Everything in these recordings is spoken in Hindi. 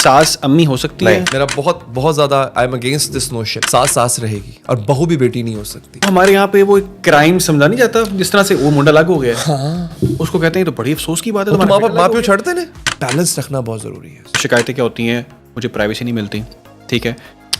सास अम्मी हो सकती है? मेरा बहुत ज्यादा I am against this notion. सास सास रहेगी और बहू भी बेटी नहीं हो सकती। हमारे यहाँ पे वो एक क्राइम समझा नहीं जाता, जिस तरह से वो मुंडा अलग हो गया है, उसको कहते हैं तो बड़ी अफसोस की बात है। तो माँ प्यो छड़ते ना, बैलेंस रखना बहुत जरूरी है। शिकायतें क्या होती हैं? मुझे प्राइवेसी नहीं मिलती, ठीक है,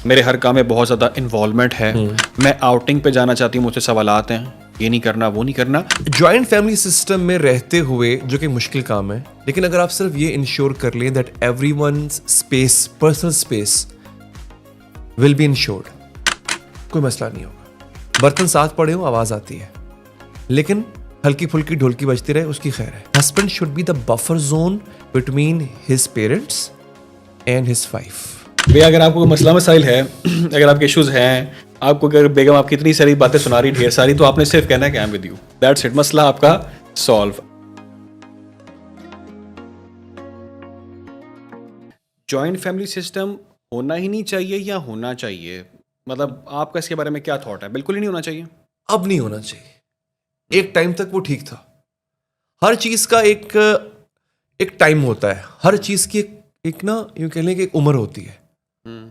मेरे हर काम में बहुत ज़्यादा इन्वॉल्वमेंट है, मैं आउटिंग पे जाना चाहती हूँ, मुझसे सवालात हैं, ये नहीं करना वो नहीं करना। ज्वाइंट फैमिली सिस्टम में रहते हुए, जो कि मुश्किल काम है, लेकिन अगर आप सिर्फ ये इंश्योर कर लें that everyone's space, personal space will be insured, कोई मसला नहीं होगा। बर्तन साथ पड़े हो, आवाज आती है, लेकिन हल्की फुल्की ढोलकी बजती रहे, उसकी खैर है। Husband should be the buffer zone between his parents and his wife. भैया अगर आपको कोई मसला मसाइल है, अगर आपके इश्यूज हैं, आपको अगर बेगम आपकी इतनी सारी बातें सुना रही ढेर सारी, तो आपने सिर्फ कहना है कि I am with you, that's it, मसला आपका सॉल्व। जॉइंट फैमिली सिस्टम होना ही नहीं चाहिए या होना चाहिए? मतलब आपका इसके बारे में क्या थॉट है? बिल्कुल ही नहीं होना चाहिए। अब नहीं होना चाहिए। एक टाइम तक वो ठीक था। हर चीज का एक टाइम होता है, हर चीज की एक ना यूं कह लें कि एक उम्र होती है।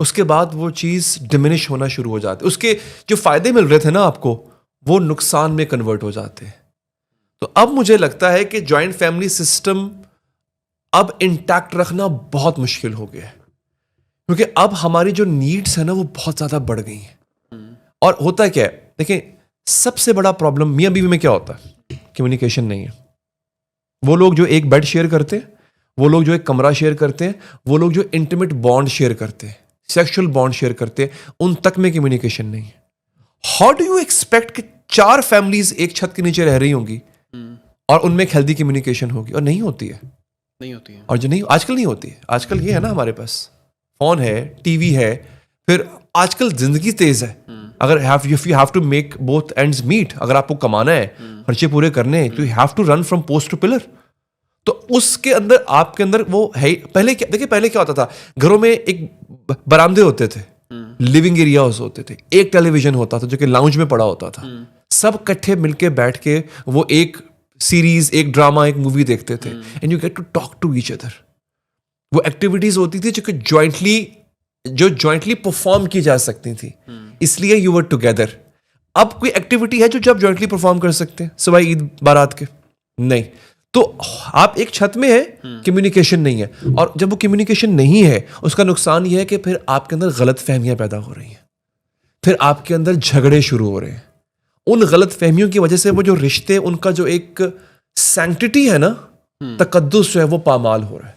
उसके बाद वो चीज डिमिनिश होना शुरू हो जाती है। उसके जो फायदे मिल रहे थे ना आपको, वो नुकसान में कन्वर्ट हो जाते हैं। तो अब मुझे लगता है कि जॉइंट फैमिली सिस्टम अब इंटैक्ट रखना बहुत मुश्किल हो गया है, क्योंकि अब हमारी जो नीड्स है ना वो बहुत ज्यादा बढ़ गई हैं। और होता क्या है, देखिए सबसे बड़ा प्रॉब्लम मियां बीवी में क्या होता है? कम्युनिकेशन नहीं है। वो लोग जो एक बेड शेयर करते हैं, वो लोग जो एक कमरा शेयर करते हैं, वो लोग जो इंटीमेट बॉन्ड शेयर करते हैं, सेक्सुअल बॉन्ड शेयर करते हैं, उन तक में कम्युनिकेशन नहीं है। हाउ डू यू एक्सपेक्ट कि 4 फैमिलीज एक छत के नीचे रह रही होंगी और उनमें एक हेल्दी कम्युनिकेशन होगी? और नहीं होती है, नहीं होती है। और जो नहीं आजकल नहीं होती है। आजकल ये है ना, हमारे पास फोन है, टीवी है, फिर आजकल जिंदगी तेज है। अगर if you have to make both ends meet, अगर आपको कमाना है, खर्चे पूरे करने हैं, तो you have to run from post to pillar. तो उसके अंदर आपके अंदर वो है। पहले क्या, देखिए पहले क्या होता था, घरों में एक बरामदे होते थे, लिविंग एरियाज होते थे, एक टेलीविजन होता था जो कि लाउंज में पड़ा होता था, सब इकट्ठे मिलके बैठ के वो एक सीरीज, एक ड्रामा, एक मूवी देखते थे, and you get to talk to each other. वो एक्टिविटीज होती थी जो कि जॉइंटली परफॉर्म की जा सकती थी, इसलिए यू वर टुगेदर। अब कोई एक्टिविटी है जो आप जॉइंटली परफॉर्म कर सकते हैं सिवाय ईद बारात के? नहीं। तो आप एक छत में है, कम्युनिकेशन नहीं है, और जब वो कम्युनिकेशन नहीं है, उसका नुकसान ये है कि फिर आपके अंदर गलत फहमियां पैदा हो रही हैं, फिर आपके अंदर झगड़े शुरू हो रहे हैं। उन गलत फहमियों की वजह से वो जो रिश्ते, उनका जो एक सैंक्टिटी है ना, तकद्दुस जो है, वो पामाल हो रहा है।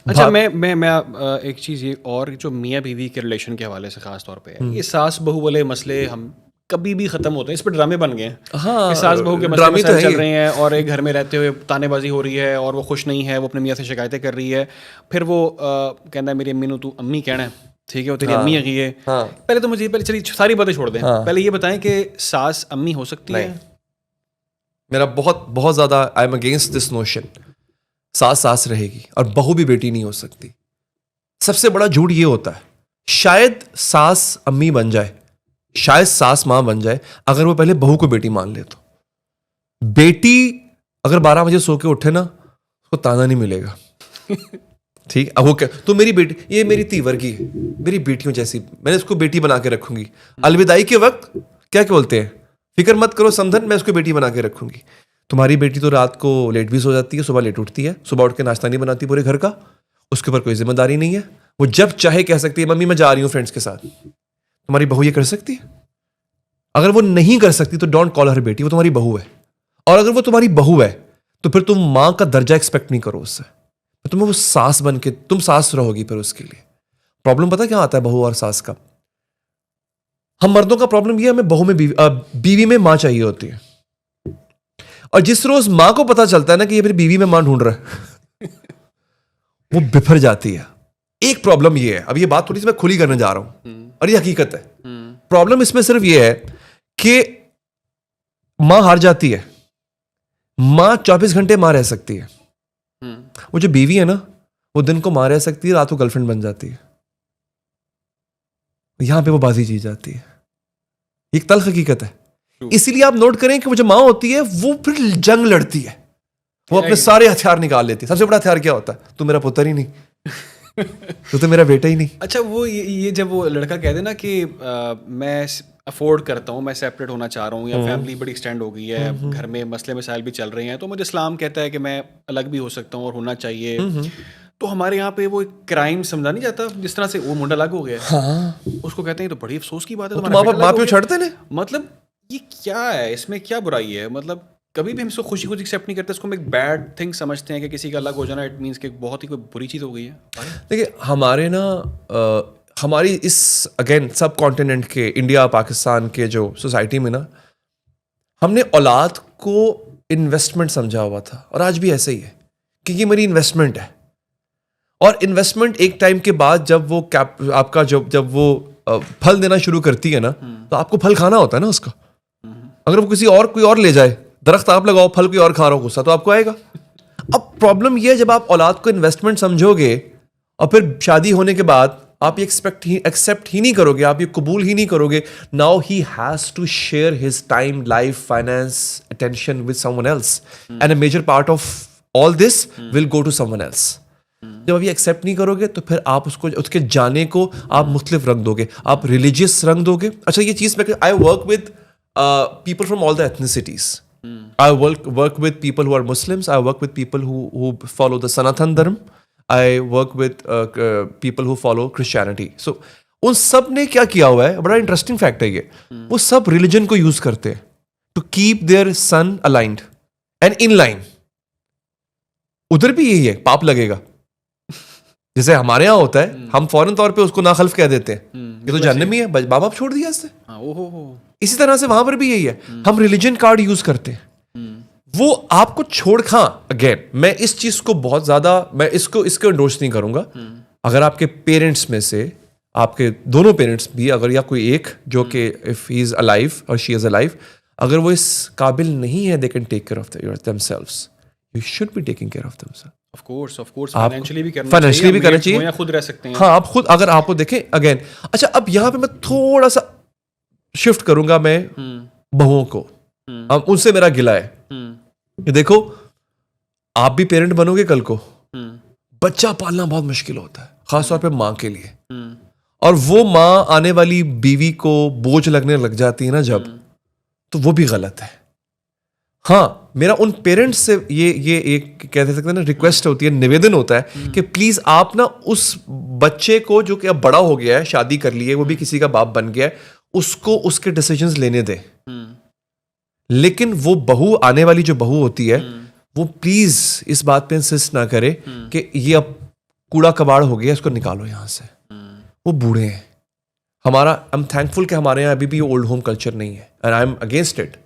अच्छा, मैं एक चीज़ ये, और जो मियाँ बीवी के रिलेशन के हवाले से खास तौर पे है, ये सास बहू वाले मसले हम कभी भी खत्म होते हैं, इस पर ड्रामे बन गए हैं। हाँ, सास बहू के ड्रामे मसले तो चल रहे हैं, और एक घर में रहते हुए तानेबाजी हो रही है, और वो खुश नहीं है, वो अपने मियाँ से शिकायतें कर रही है, फिर वो कहता है मेरी अम्मी नू तू अम्मी कहना है, ठीक है, वो तेरी अम्मी है। पहले तो मुझे पहले चलिए सारी बातें छोड़ दें, पहले ये बताएं कि सास अम्मी हो सकती है? मेरा बहुत ज्यादा I am against this notion. सास सास रहेगी और बहू भी बेटी नहीं हो सकती। सबसे बड़ा झूठ ये होता है, शायद सास अम्मी बन जाए, शायद सास मां बन जाए, अगर वो पहले बहू को बेटी मान ले। तो बेटी अगर 12 बजे सो के उठे ना, उसको ताना नहीं मिलेगा। ठीक, अब वो क्या, तो मेरी बेटी, ये मेरी तीवर्गी है, मेरी बेटियों जैसी, मैंने इसको बेटी बना के रखूंगी। अलविदाई के वक्त क्या बोलते हैं, फिक्र मत करो समधन, मैं उसको बेटी बना के रखूंगी। तुम्हारी बेटी तो रात को लेट भी सो जाती है, सुबह लेट उठती है, सुबह उठ के नाश्ता नहीं बनाती पूरे घर का, उसके ऊपर कोई जिम्मेदारी नहीं है, वो जब चाहे कह सकती है मम्मी मैं जा रही हूँ फ्रेंड्स के साथ। तुम्हारी बहू ये कर सकती है? अगर वो नहीं कर सकती तो डोंट कॉल हर बेटी, वो तुम्हारी बहू है। और अगर वो तुम्हारी बहू है तो फिर तुम मां का दर्जा एक्सपेक्ट नहीं करो उससे, तो तुम्हें वो सास बन के तुम सास रहोगी। फिर उसके लिए प्रॉब्लम पता क्या आता है बहू और सास का? हम मर्दों का प्रॉब्लम ये है, हमें बहू में बीवी में मां चाहिए होती है, और जिस रोज मां को पता चलता है ना कि ये मेरी बीवी में मां ढूंढ रहा है वो बिफर जाती है। एक प्रॉब्लम ये है, अब ये बात थोड़ी सी मैं खुली करने जा रहा हूं और ये हकीकत है। प्रॉब्लम इसमें सिर्फ ये है कि मां हार जाती है, मां 24 घंटे मां रह सकती है। वो जो बीवी है ना, वो दिन को मां रह सकती है, रात को गर्लफ्रेंड बन जाती है। यहां पे वो बाजी जीत जाती है, एक तल्ख हकीकत है। इसीलिए आप नोट करें कि वो जो मां होती है वो फिर जंग लड़ती है, वो अपने सारे हथियार निकाल लेती है। सबसे बड़ा हथियार क्या होता है? तू मेरा पुत्र ही नहीं, तो मेरा बेटा ही नहीं। अच्छा, वो ये जब वो लड़का कह दे ना कि मैं अफोर्ड करता हूँ, मैं सेपरेट होना चाह रहा हूँ, या फैमिली बड़ी एक्सटेंड हो गई है, घर में मसले मसाइल भी चल रहे हैं, तो मुझे इस्लाम कहता है कि मैं अलग भी हो सकता हूँ और होना चाहिए, तो हमारे यहाँ पे वो क्राइम समझा नहीं जाता, जिस तरह से वो मुंडा अलग हो गया है। हाँ, उसको कहते हैं तो बड़ी अफसोस की बात है, तो तुम्हारा बेटा अलग हो माँ-बाप गया। छड़ते ने। मतलब ये क्या है, इसमें क्या बुराई है? मतलब कभी भी हम इसको खुशी खुशी एक्सेप्ट नहीं करते, इसको हम एक बैड थिंग समझते हैं कि किसी का अलग हो जाना इट मीन्स कि बहुत ही कोई बुरी चीज़ हो गई है। देखिए हमारे ना हमारी इस अगेन सब कॉन्टिनेंट के, इंडिया पाकिस्तान के जो सोसाइटी में ना, हमने औलाद को इन्वेस्टमेंट समझा हुआ था, और आज भी ऐसे ही है कि ये मेरी इन्वेस्टमेंट है। और इन्वेस्टमेंट एक टाइम के बाद जब वो आपका जब वो फल देना शुरू करती है ना, तो आपको फल खाना होता है ना उसका। अगर वो कोई और ले जाए, दरख्त आप लगाओ, फल कोई और खा रहा हो, गुस्सा तो आपको आएगा। अब प्रॉब्लम ये है, जब आप औलाद को इन्वेस्टमेंट समझोगे और फिर शादी होने के बाद आप ये एक्सेप्ट ही नहीं करोगे, आप ये कबूल ही नहीं करोगे, now he has to share his time, life, finance, attention with someone else, and a major part of all this will go to someone else. जब आप ये एक्सेप्ट नहीं करोगे तो फिर आप उसके जाने को आप मुख्तलिफ रंग दोगे, आप रिलीजियस रंग दोगे। अच्छा, ये चीज़ मैं, I work with people from all the ethnicities. I work with people who are Muslims. I work with people who follow the Sanatan Dharma. I work with people who follow Christianity. So उन सब ने क्या किया हुआ है, बड़ा इंटरेस्टिंग फैक्ट है ये, वो सब रिलीजन को यूज करते हैं to keep their son aligned and in line. उधर भी यही है, पाप लगेगा। जैसे हमारे यहाँ होता है, हम फौरन तौर पे उसको नाखल्फ कह देते हैं, ये तो जहन्नम ही है, माँ बाप छोड़ दिया इससे। इसी तरह से वहां पर भी यही है, हम रिलीजन कार्ड यूज करते हैं, वो आपको छोड़। हाँ, अगेन मैं इस चीज को बहुत ज्यादा, मैं इसको एंडोर्स नहीं करूंगा। अगर आपके पेरेंट्स में से, आपके दोनों पेरेंट्स भी, अगर या कोई एक जो कि इफ ही इज अलाइव और शी इज अलाइव, अगर वो इस काबिल नहीं है, they can take care of themselves, you should be taking care of themselves. Of course, financially भी करना चाहिए, या खुद रह सकते हैं। हाँ, आप खुद, अगर आपको देखें अगेन। अच्छा, अब यहाँ पे मैं थोड़ा सा शिफ्ट करूंगा मैं बहुओं को, अब उनसे मेरा गिला है कि देखो, आप भी पेरेंट बनोगे कल को, बच्चा पालना बहुत मुश्किल होता है, खासतौर पे माँ के लिए। और वो माँ आने वाली बीवी को बोझ लगने लग जाती है ना जब, तो वो भी गलत है। हाँ, मेरा उन पेरेंट्स से ये एक कह सकते हैं ना, रिक्वेस्ट होती है, निवेदन होता है कि प्लीज आप ना उस बच्चे को जो कि अब बड़ा हो गया है, शादी कर ली है, वो भी किसी का बाप बन गया है, उसको उसके डिसीजंस लेने दे। लेकिन वो बहू, आने वाली जो बहू होती है, वो प्लीज इस बात पे इंसिस्ट ना करे कि ये अब कूड़ा कबाड़ हो गया, इसको निकालो यहां से। वो बूढ़े हैं। आई एम थैंकफुल कि हमारे यहाँ अभी भी ओल्ड होम कल्चर नहीं है, and I am against it.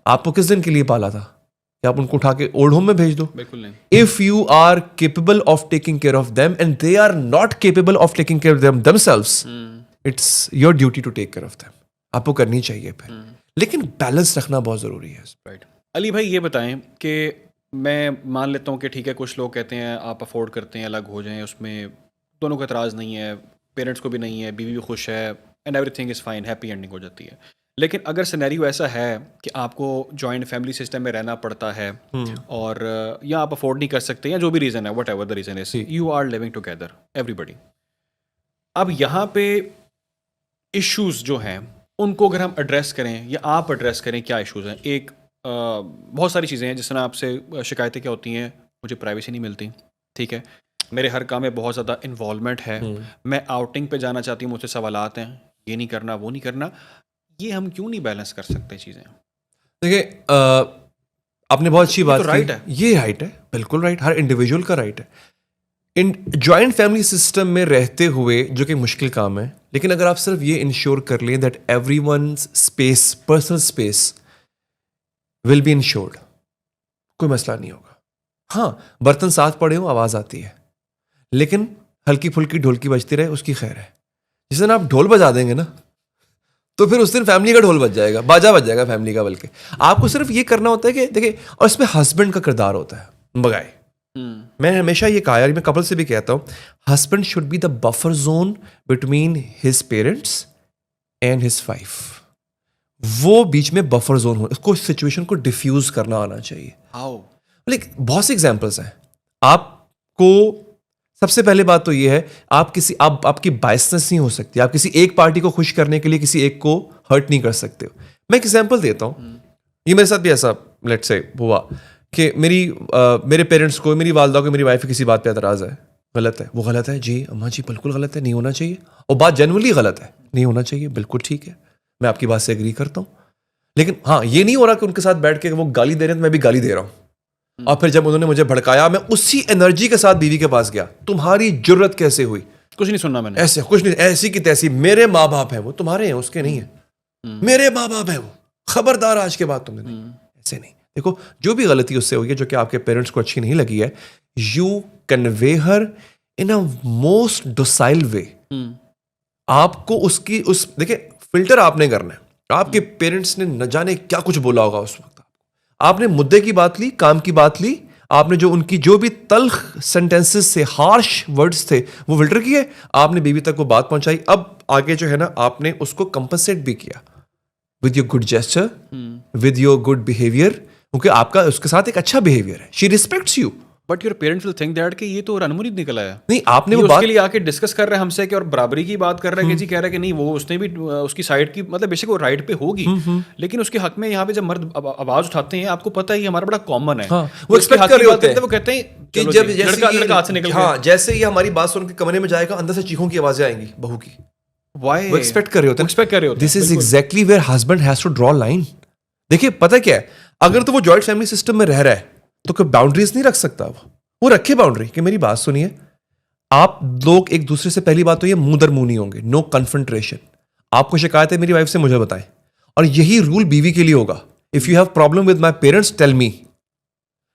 आपको किस दिन के लिए पाला था कि आप उनको उठा के ओल्ड होम में भेज दो? बिल्कुल नहीं। If you are capable of taking care of them and they are not capable of taking care of them themselves, it's your duty to take care of them. आपको करनी चाहिए फिर, लेकिन बैलेंस रखना बहुत जरूरी है। राइट। अली भाई, ये बताएं कि मैं मान लेता हूँ कि ठीक है, कुछ लोग कहते हैं आप अफोर्ड करते हैं अलग हो जाएं, उसमें दोनों को एतराज़ नहीं है, पेरेंट्स को भी नहीं है, बीवी भी खुश है, and everything is fine, happy ending हो जाती है। लेकिन अगर सिनेरियो ऐसा है कि आपको जॉइंट फैमिली सिस्टम में रहना पड़ता है, और या आप अफोर्ड नहीं कर सकते, या जो भी रीज़न है, whatever the reason is, you are living together everybody. अब यहाँ पे इश्यूज़ जो हैं उनको अगर हम एड्रेस करें, या आप एड्रेस करें, क्या इश्यूज़ हैं? एक बहुत सारी चीज़ें हैं, जिस तरह आपसे शिकायतें क्या होती हैं, मुझे प्राइवेसी नहीं मिलती, ठीक है, मेरे हर काम में बहुत ज़्यादा इन्वॉल्वमेंट है, मैं आउटिंग पे जाना चाहती हूँ, मुझसे सवालात हैं, ये नहीं करना, वो नहीं करना। ये हम क्यों नहीं बैलेंस कर सकते चीज़ें? देखिए, आपने बहुत अच्छी बात तो राइट है, ये राइट है, बिल्कुल राइट, हर इंडिविजुअल का राइट है इन जॉइंट फैमिली सिस्टम में रहते हुए, जो कि मुश्किल काम है। लेकिन अगर आप सिर्फ ये इंश्योर कर लें that everyone's space, personal space will be insured, कोई मसला नहीं होगा। हाँ, बर्तन साथ पड़े हो, आवाज़ आती है, लेकिन हल्की फुल्की ढोलकी बजती रहे, उसकी खैर है। जिस दिन आप ढोल बजा देंगे ना, तो फिर उस दिन फैमिली का ढोल बज जाएगा, बाजा बज जाएगा फैमिली का। बल्कि आपको सिर्फ ये करना होता है कि देखिए, और इसमें हस्बैंड का किरदार होता है बगाए। मैं हमेशा ये कहा, यार मैं कपल से भी कहता हूँ, husband should be the buffer zone between his parents and his wife. वो बीच में बफर जोन हो, उसको सिचुएशन को डिफ्यूज करना आना चाहिए। हाउ? लाइक बहुत से एग्जांपल्स हैं। आपको सबसे पहले बात तो ये है, आपकी बायसनेस नहीं हो सकती। आप किसी एक पार्टी को खुश करने के लिए किसी एक को हर्ट नहीं कर सकते हो। मैं एक एग्जांपल देता हूँ, ये मेरे साथ भी ऐसा लेट्स से हुआ कि मेरे पेरेंट्स को, मेरी वालदा को, मेरी वाइफ की किसी बात पे एतराज़ है, गलत है, वो गलत है जी अम्मा जी, बिल्कुल गलत है, नहीं होना चाहिए, और बात जनरली गलत है, नहीं होना चाहिए, बिल्कुल ठीक है, मैं आपकी बात से एग्री करता हूँ। लेकिन हाँ, ये नहीं हो रहा कि उनके साथ बैठ के वो गाली दे रहे हैं तो मैं भी गाली दे रहा हूँ। और फिर जब उन्होंने मुझे भड़काया, मैं उसी एनर्जी के साथ बीवी के पास गया, तुम्हारी जुर्रत कैसे हुई, कुछ नहीं सुनना मैंने, ऐसे कुछ नहीं, ऐसी की तैसी, मेरे माँ बाप हैं वो, तुम्हारे हैं उसके नहीं है, मेरे माँ बाप हैं वो, खबरदार आज के बाद तुमने नहीं, ऐसे नहीं। देखो, जो भी गलती उससे हुई है जो कि आपके पेरेंट्स को अच्छी नहीं लगी है, you convey her in a most docile way. आपको उसकी देखिए, फिल्टर आपने करना है। आपके पेरेंट्स ने न जाने क्या कुछ बोला होगा उस वक्त, आपने मुद्दे की बात ली, काम की बात ली, आपने जो उनकी जो भी तल्ख सेंटेंसेस से, हार्श वर्ड्स थे, वो फिल्टर किए, आपने बीवी तक वो बात पहुंचाई। अब आगे जो है ना, आपने उसको कंपनसेट भी किया with your good gesture, with your good behaviour, क्योंकि आपका उसके साथ एक अच्छा बिहेवियर है, she respects you. But your parents will think that कि ये तो रनमुरीद निकला है। नहीं, आपने ये वो बात उसके लिए आके डिस्कस कर रहे हैं हमसे कि, और बराबरी की बात कर रहे हैं कि जी, कह रहे हैं कि नहीं, वो उसने भी उसकी साइड की, मतलब बेशक वो राइट पे होगी, लेकिन उसके हक में यहाँ पे जब मर्द आवाज उठाते हैं, आपको पता है ये हमारा बड़ा कॉमन है। हाँ, वो एक्सपेक्ट कर रहे होते हैं, वो कहते हैं कि जब लड़का हाथ से निकल गया, जैसे ही हमारी बात सुन के कमरे में जाएगा, अंदर से चीखों की आवाजें आएंगी बहू की। Why? वो एक्सपेक्ट कर रहे होते हैं, एक्सपेक्ट कर रहे होते हैं। This is exactly where husband has to draw line. देखिए, पता क्या है, अगर तो वो जॉइंट फैमिली सिस्टम में रह रहा है तो कोई बाउंड्रीज नहीं रख सकता, वो रखे बाउंड्री कि मेरी बात सुनिए, आप लोग एक दूसरे से, पहली बात तो ये मुंह दर मुंह नहीं होंगे, नो कन्फ्रंट्रेशन। आपको शिकायत है मेरी वाइफ से, मुझे बताएं, और यही रूल बीवी के लिए होगा। If you have problem with my parents, tell me.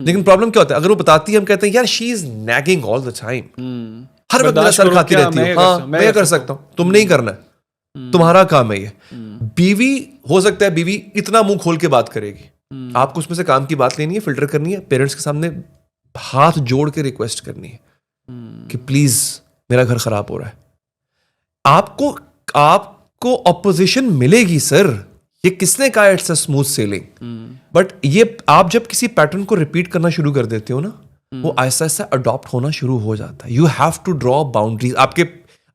लेकिन प्रॉब्लम क्या होता है, अगर वो बताती है, हम कहते हैं यार she is nagging all the time, हर वक्त मेरा सर खाती रहती है, हाँ मैं कर सकता हूं, तुम नहीं करना, तुम्हारा काम है ये। बीवी, हो सकता है बीवी इतना मुंह खोल के बात करेगी, आपको उसमें से काम की बात लेनी है, फिल्टर करनी है, पेरेंट्स के सामने हाथ जोड़ के रिक्वेस्ट करनी है कि प्लीज मेरा घर खराब हो रहा है। आपको ऑपोजिशन मिलेगी सर, ये किसने कहा it's a smooth selling, but ये आप जब किसी पैटर्न को रिपीट करना शुरू कर देते हो ना, वो ऐसा ऐसा अडॉप्ट होना शुरू हो जाता है। You have to draw boundaries.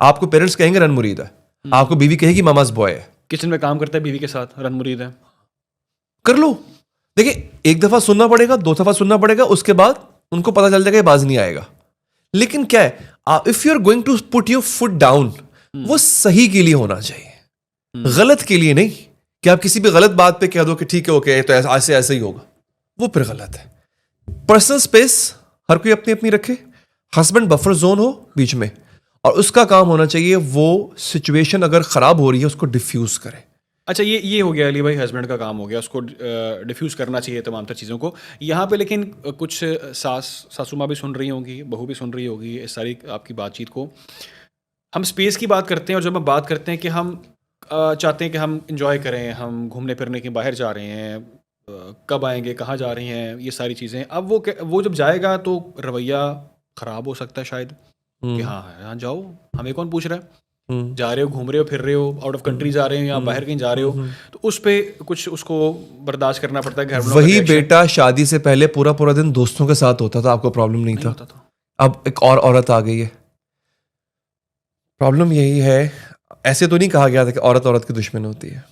आपको पेरेंट्स कहेंगे रनमुरीद है, आपको बीवी कहेगी मामाज बॉय है, किचन में काम करता है बीवी के साथ, रनमुरीद है, कर लो। देखिए, एक दफा सुनना पड़ेगा, दो दफा सुनना पड़ेगा, उसके बाद उनको पता चल जाएगा बाज नहीं आएगा। लेकिन क्या है, if you are going to put your foot down, वो सही के लिए होना चाहिए, गलत के लिए नहीं। कि आप किसी भी गलत बात पे कह दो कि ठीक है ओके, तो ऐसे ऐसे ही होगा, वो फिर गलत है। पर्सनल स्पेस हर कोई अपनी अपनी रखे, हस्बैंड बफर जोन हो बीच में, और उसका काम होना चाहिए वो सिचुएशन अगर खराब हो रही है उसको डिफ्यूज करे। अच्छा, ये हो गया अली भाई, हस्बैंड का काम हो गया, उसको डिफ्यूज करना चाहिए तमाम तर चीज़ों को। यहाँ पे लेकिन कुछ सासू माँ भी सुन रही होंगी, बहू भी सुन रही होगी इस सारी आपकी बातचीत को। हम स्पेस की बात करते हैं, और जब हम बात करते हैं कि हम चाहते हैं कि हम इंजॉय करें, हम घूमने फिरने के बाहर जा रहे हैं, कब आएंगे, कहाँ जा रहे हैं, ये सारी चीज़ें, अब वो जब जाएगा तो रवैया ख़राब हो सकता है शायद, कि हाँ जाओ, हमें कौन पूछ रहा है, जा रहे हो, घूम रहे हो, फिर रहे हो, आउट ऑफ कंट्री जा रहे हो या बाहर कहीं जा रहे हो, तो उस पे कुछ उसको बर्दाश्त करना पड़ता है। घर वालों वही बेटा शादी से पहले पूरा दिन दोस्तों के साथ होता था, आपको प्रॉब्लम नहीं था। अब एक और औरत आ गई है, प्रॉब्लम यही है। ऐसे तो नहीं कहा गया था कि औरत की दुश्मन होती है,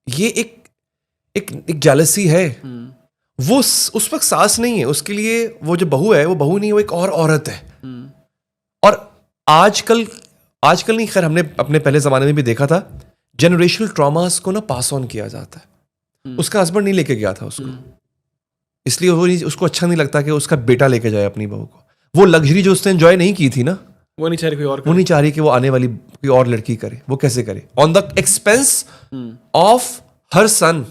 ये एक जेलसी है। वो उस वक्त सास नहीं है, उसके लिए वो जो बहू है वो बहू नहीं है, वो एक और औरत है। और आजकल नहीं, खैर हमने अपने पहले जमाने में भी देखा था, जनरेशनल ट्रॉमास को ना पास ऑन किया जाता है। उसका हस्बैंड नहीं लेके गया था उसको, इसलिए वो उसको अच्छा नहीं लगता कि उसका बेटा लेके जाए अपनी बहू को। वो लग्जरी जो उसने एंजॉय नहीं की थी ना, वो नहीं चाह रही कोई और, वो नहीं चाह रही कि वो आने वाली कोई और लड़की करे। वो कैसे करे? On the expense of her son.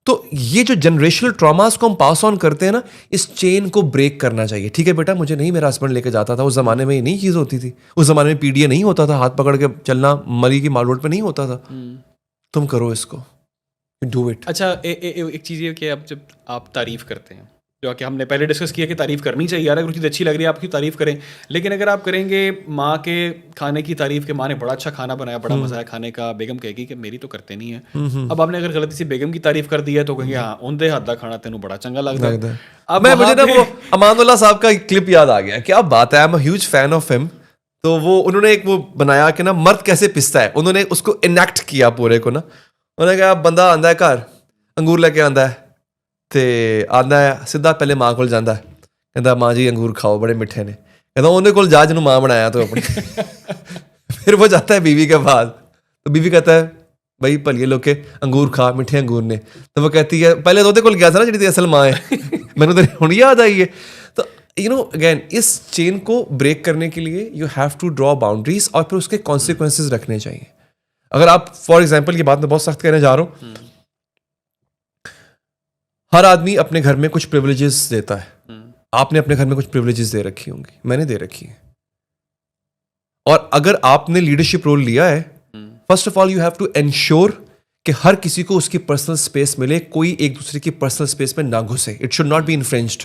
तो ये जो जनरेशनल ट्रॉमास को हम पास ऑन करते हैं ना, इस चेन को ब्रेक करना चाहिए। ठीक है बेटा, मुझे नहीं मेरा हस्बैंड लेके जाता था, उस जमाने में ये नहीं चीज होती थी, उस जमाने में पीडीए नहीं होता था, हाथ पकड़ के चलना मरी की माल रोड पे नहीं होता था। तुम करो इसको, डू इट। अच्छा, एक चीज़ ये कि अब जब आप तारीफ करते हैं जो कि हमने पहले डिस्कस किया कि तारीफ़ करनी चाहिए यार, अगर चीज़ अच्छी लग रही है आपकी तारीफ़ करें, लेकिन अगर आप करेंगे माँ के खाने की तारीफ़ कि माँ ने बड़ा अच्छा खाना बनाया, बड़ा मज़ा आया खाने का, बेगम कहेगी कि मेरी तो करते नहीं है। अब आपने अगर गलती से बेगम की तारीफ़ कर दी है तो कहेंगे हाँ उनके हाथ का खाना तेनों बड़ा चंगा लगता है। अब मैं वहाँ मुझे ना पे- वो अमानुल्लाह साहब का एक क्लिप याद आ गया, क्या बात है, I am a huge fan of him. तो वो उन्होंने एक वो बनाया कि ना मर्द कैसे पिसता है, उन्होंने उसको इनेक्ट किया पूरे को ना। उन्होंने कहा बंदा आंदा है घर अंगूर लेके आंदा है ते आंदा है सीधा पहले माँ को जाता है, कहता माँ जी अंगूर खाओ बड़े मिठे ने, कहता उन्हें को जा जिन्होंने माँ बनाया तो अपनी फिर वो जाता है बीवी के पास, तो बीवी कहता है भाई भलिए लोग के अंगूर खा मिठे अंगूर ने, तो वो कहती है पहले तो को गया था ना जी असल माँ है मैंने तो हुण याद आई है। तो यू नो अगेन इस चेन को ब्रेक करने के लिए you have to draw boundaries और फिर उसके कॉन्सिक्वेंसेज रखने चाहिए। अगर आप फॉर एग्जाम्पल, ये बात मैं बहुत सख्त कहने जा रहा हूँ, हर आदमी अपने घर में कुछ प्रिविलेजेस देता है, आपने अपने घर में कुछ प्रिविलेजेस दे रखी होंगी, मैंने दे रखी है। और अगर आपने लीडरशिप रोल लिया है, first of all you have to ensure कि हर किसी को उसकी पर्सनल स्पेस मिले, कोई एक दूसरे की पर्सनल स्पेस में ना घुसे, इट शुड नॉट बी इन्फ्रिंज्ड।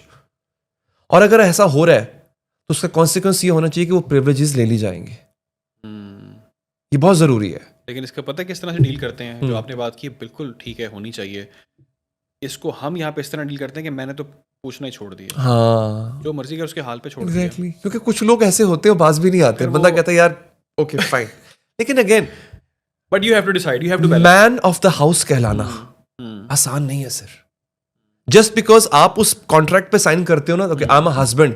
और अगर ऐसा हो रहा है तो उसका कॉन्सिक्वेंस ये होना चाहिए कि वो प्रिविलेजेस ले ली जाएंगे। ये बहुत जरूरी है। लेकिन इसका पता है किस तरह से डील करते हैं, जो आपने बात की बिल्कुल ठीक है, होनी चाहिए। इसको हम यहाँ पे इस तरह डील करते हैं कि मैंने तो पूछना ही छोड़ दिया, हाँ जो मर्जी कर उसके हाल पे छोड़ दिया। एग्जैक्टली, क्योंकि कुछ लोग ऐसे होते हैं बाज भी नहीं आते, बंदा कहता है यार ओके फाइन, लेकिन again but you have to decide, you have to balance. Man of the house कहलाना आसान नहीं है सर। जस्ट बिकॉज आप उस कॉन्ट्रैक्ट पे साइन करते हो ना, okay I am a husband,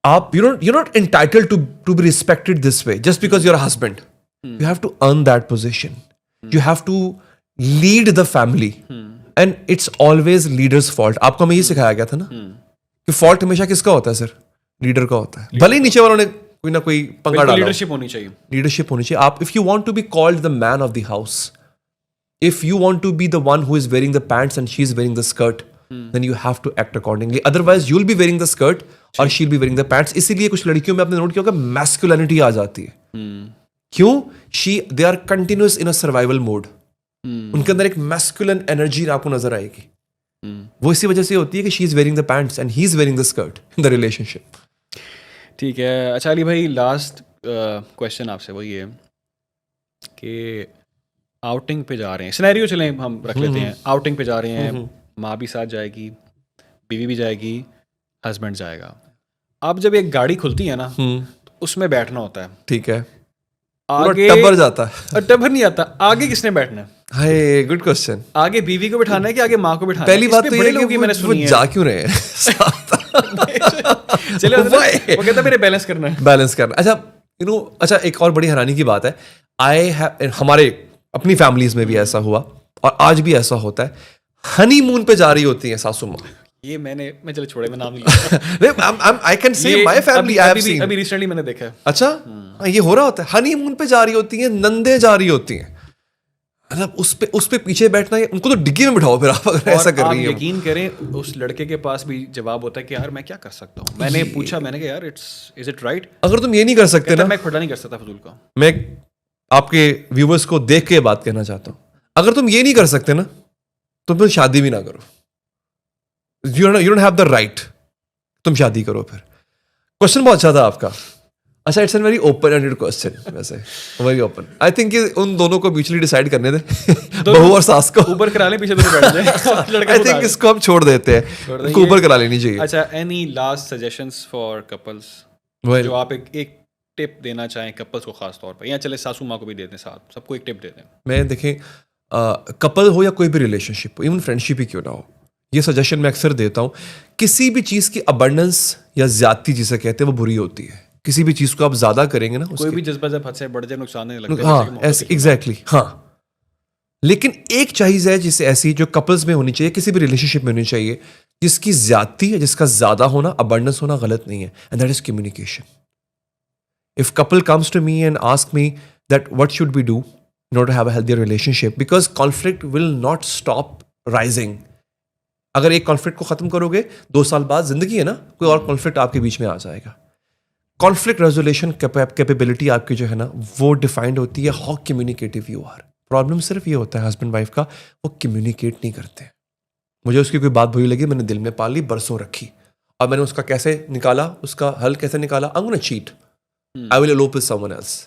आप you're not entitled to be respected this way just because you're a husband. You have to earn that position. You have to lead the family. And it's always leader's fault. आपको हमें ये सिखाया गया था ना कि fault हमेशा किसका होता है सर? लीडर का होता है। भले ही नीचे वालों ने कोई ना कोई पंगा डाला, लीडरशिप होनी चाहिए, लीडरशिप होनी चाहिए। आप if you want to be called the man of the house, if you want to be the one who is wearing the pants and she is wearing the skirt, then you have to act accordingly. Otherwise you'll be wearing the skirt और she'll be wearing the pants. इसीलिए कुछ लड़कियों में आपने नोट किया होगा masculinity आ जाती है। क्यों? they are continuous in a survival mode. उनके अंदर एक masculine energy आपको नजर आएगी। वो इसी वजह से होती है कि she is wearing the pants and he is wearing the skirt in the relationship. ठीक है। अच्छा अली भाई, लास्ट क्वेश्चन आपसे वही है कि आउटिंग पे जा रहे हैं, सिनेरियो चलें हम रख लेते हैं, आउटिंग पे जा रहे हैं, माँ भी साथ जाएगी, बीवी भी जाएगी, हस्बैंड जाएगा। अब जब एक गाड़ी खुलती है ना तो उसमें बैठना होता है, ठीक है, आगे टब्बर जाता है। टब्बर नहीं आता, आगे किसने बैठना है? Hi good question. आगे बीवी को बिठाना है कि आगे माँ को बिठाना है? पहली बात इस तो पे ये बड़े है लोगों कि की मैंने वो सुनी है। जा क्यों रहे हैं? चलो वो कहता मेरे बैलेंस करना है, बैलेंस करना। अच्छा यू नो, अच्छा एक और बड़ी हैरानी की बात है, हमारे अपनी फैमिलीज में भी ऐसा हुआ और आज भी ऐसा होता है, हनीमून पे जा रही होती है सासू माँ। ये मैं चलो छोड़े, मैं नाम नहीं I can say my family, I have seen. अभी रिसेंटली मैंने देखा है। अच्छा ये हो रहा होता है, हनीमून पे जा रही होती हैं, नंदे जा रही होती हैं, मतलब उस पे पीछे बैठना है, उनको तो डिग्गी में बिठाओ फिर आप, अगर ऐसा कर रही है। यकीन करें उस लड़के के पास भी जवाब होता है कि यार मैं क्या कर सकता हूँ। मैंने पूछा, मैंने कहा यार इज इट राइट? अगर तुम ये नहीं कर सकते ना, मैं खुदा नहीं कर सकता फजूल का। मैं आपके व्यूवर्स को देख के बात कहना चाहता हूँ, अगर तुम ये नहीं कर सकते ना तो फिर शादी भी ना करो। You don't have the right, तुम शादी करो फिर। क्वेश्चन बहुत अच्छा था आपका। अच्छा it's an very open ended question, वैसे वेरी ओपन। आई थिंक उन दोनों को म्यूचुअली डिसाइड करने दे, बहू और सास को ऊबर करा ले, पीछे दोनों बैठ जाए। आई थिंक इसको हम छोड़ देते हैं, उनको ऊबर करा लेनी चाहिए। अच्छा any last suggestions for couples, जो आप एक टिप देना चाहें कपल्स को खास तौर पर, या चले सासू माँ को भी दे दें साथ, सबको एक टिप दे दें। मैं देखें कपल हो या कोई भी रिलेशनशिप हो, इवन फ्रेंडशिप ही क्यों ना हो, ये सजेशन मैं अक्सर देता हूँ, किसी भी चीज़ की अबंडेंस या ज्यादती जिसे कहते हैं वो बुरी होती है। किसी भी चीज़ को आप ज़्यादा करेंगे ना, कोई भी जज्बा जब हद से बढ़ जाए नुकसान नहीं लगता। हाँ ऐसे एग्जैक्टली, हाँ। लेकिन एक चीज़ है जिसे ऐसी जो कपल्स में होनी चाहिए, किसी भी रिलेशनशिप में होनी चाहिए, जिसकी ज्यादती है, जिसका ज़्यादा होना, अबंडेंस होना गलत नहीं है, and that is communication. If couple comes to me and ask me that what should we do in order to have a healthier relationship, because conflict will not stop rising. अगर एक कॉन्फ्लिक्ट को खत्म करोगे 2 साल बाद जिंदगी है ना, कोई और कॉन्फ्लिक्ट आपके बीच में आ जाएगा। कॉन्फ्लिक्ट रेजोल्यूशन कैपेबिलिटी आपकी जो है ना, वो डिफाइंड होती है how communicative you are. Problem सिर्फ ये होता है हस्बैंड वाइफ का, वो कम्युनिकेट नहीं करते। मुझे उसकी कोई बात बुरी लगी, मैंने दिल में पाल ली, बरसों रखी, और मैंने उसका कैसे निकाला, उसका हल कैसे निकाला, आई am gonna cheat, I will elope with someone else.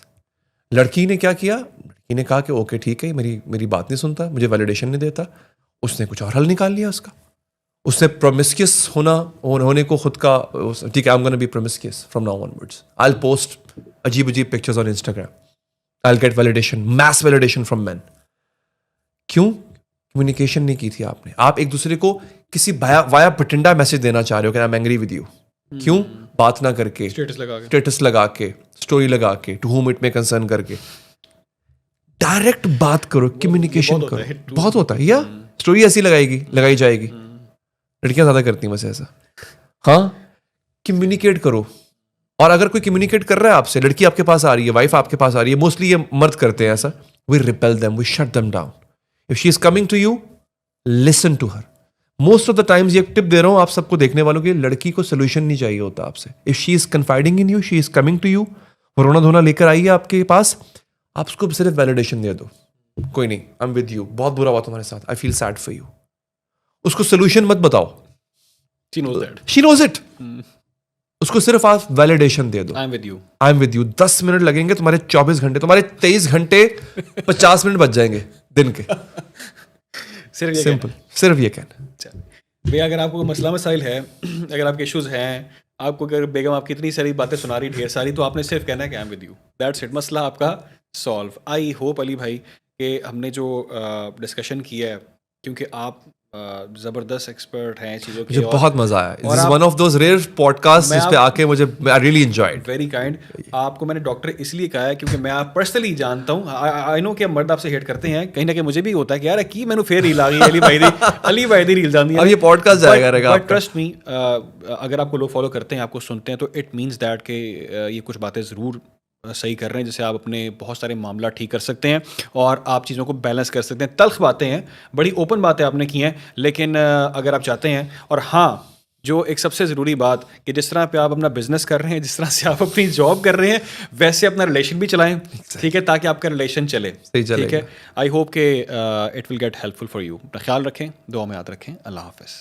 लड़की ने क्या किया, लड़की ने कहा कि ओके ठीक है, मेरी बात नहीं सुनता, मुझे वैलिडेशन नहीं देता, उसने कुछ और हल निकाल लिया उसका। उसने प्रोमिस्क्यूस होने को खुद का, ठीक है, I am gonna be promiscuous from now onwards, I will post अजीब अजीब pictures on Instagram, I will get validation, mass validation from men. क्यों? कम्युनिकेशन नहीं की थी आपने। आप एक दूसरे को किसी वाया प्रिटेंडा मैसेज देना चाह रहे हो कि I am angry with you. क्यों? बात ना करके, स्टेटस लगा के, स्टोरी लगा के, टू होम इट में कंसर्न करके। डायरेक्ट बात करो, कम्युनिकेशन करो। बहुत होता है, या स्टोरी ऐसी लगाई जाएगी। लड़कियां ज्यादा करती हैं बस ऐसा। हाँ, कम्युनिकेट करो। और अगर कोई कम्युनिकेट कर रहा है आपसे, लड़की आपके पास आ रही है, वाइफ आपके पास आ रही है, मोस्टली ये मर्द करते हैं ऐसा, we repel them, we shut them down. If she is coming to you, listen to her. Most of the times ये टिप दे रहा हूं आप सबको देखने वालों की, लड़की को सोल्यूशन नहीं चाहिए होता आपसे। If she is confiding in you, she is coming to you, रोना धोना लेकर आई है आपके पास, आप उसको सिर्फ वैलिडेशन दे दो, कोई नहीं, आई एम विद यू, बहुत बुरा हुआ तुम्हारे साथ, I feel sad for you. उसको सोल्यूशन मत बताओ, शी नोज इट। उसको सिर्फ आप वैलिडेशन दे दो, I am with you. 10 minute लगेंगे तुम्हारे 24 घंटे, तुम्हारे 23 घंटे 50 मिनट बच जाएंगे दिन के। सिंपल, सिर्फ ये कहना। भैया अगर आपको मसला मसाइल है, अगर आपके इश्यूज हैं, आपको अगर बेगम आपकी इतनी सारी बातें सुना रही ढेर सारी, तो आपने सिर्फ कहना है कि I am with you, that's it, मसला आपका सॉल्व। आई होप अली भाई कि हमने जो डिस्कशन किया है, क्योंकि आप जबरदस्त एक्सपर्ट हैं चीज़ों के, मुझे बहुत मजा आया। This is one of those rare podcast जिस पे आके मुझे I really enjoyed. Very kind. आपको मैंने डॉक्टर इसलिए कहा है क्योंकि मैं आप पर्सनली जानता हूँ, आई नो कि मर्द आपसे हेट करते हैं, कहीं ना कहीं मुझे भी होता है कि यार की मैंने फिर रील आ गई, अली भाई दी रील जानी है। अब ये पॉडकास्ट जाएगा रहेगा, बट ट्रस्ट मी, अगर आपको लोग फॉलो करते हैं, आपको सुनते हैं, तो इट मीन्स दैट कि ये कुछ बातें ज़रूर सही कर रहे हैं, जिससे आप अपने बहुत सारे मामला ठीक कर सकते हैं और आप चीज़ों को बैलेंस कर सकते हैं। तल्ख बातें हैं, बड़ी ओपन बातें आपने की हैं, लेकिन अगर आप चाहते हैं, और हाँ, जो एक सबसे ज़रूरी बात कि जिस तरह पे आप अपना बिजनेस कर रहे हैं, जिस तरह से आप अपनी जॉब कर रहे हैं, वैसे अपना रिलेशन भी चलाएं, ठीक है, ताकि आपका रिलेशन चले, ठीक है। आई होप के it will get helpful for you. अपना ख्याल रखें, दुआ में याद रखें। अल्लाह हाफ़िज़।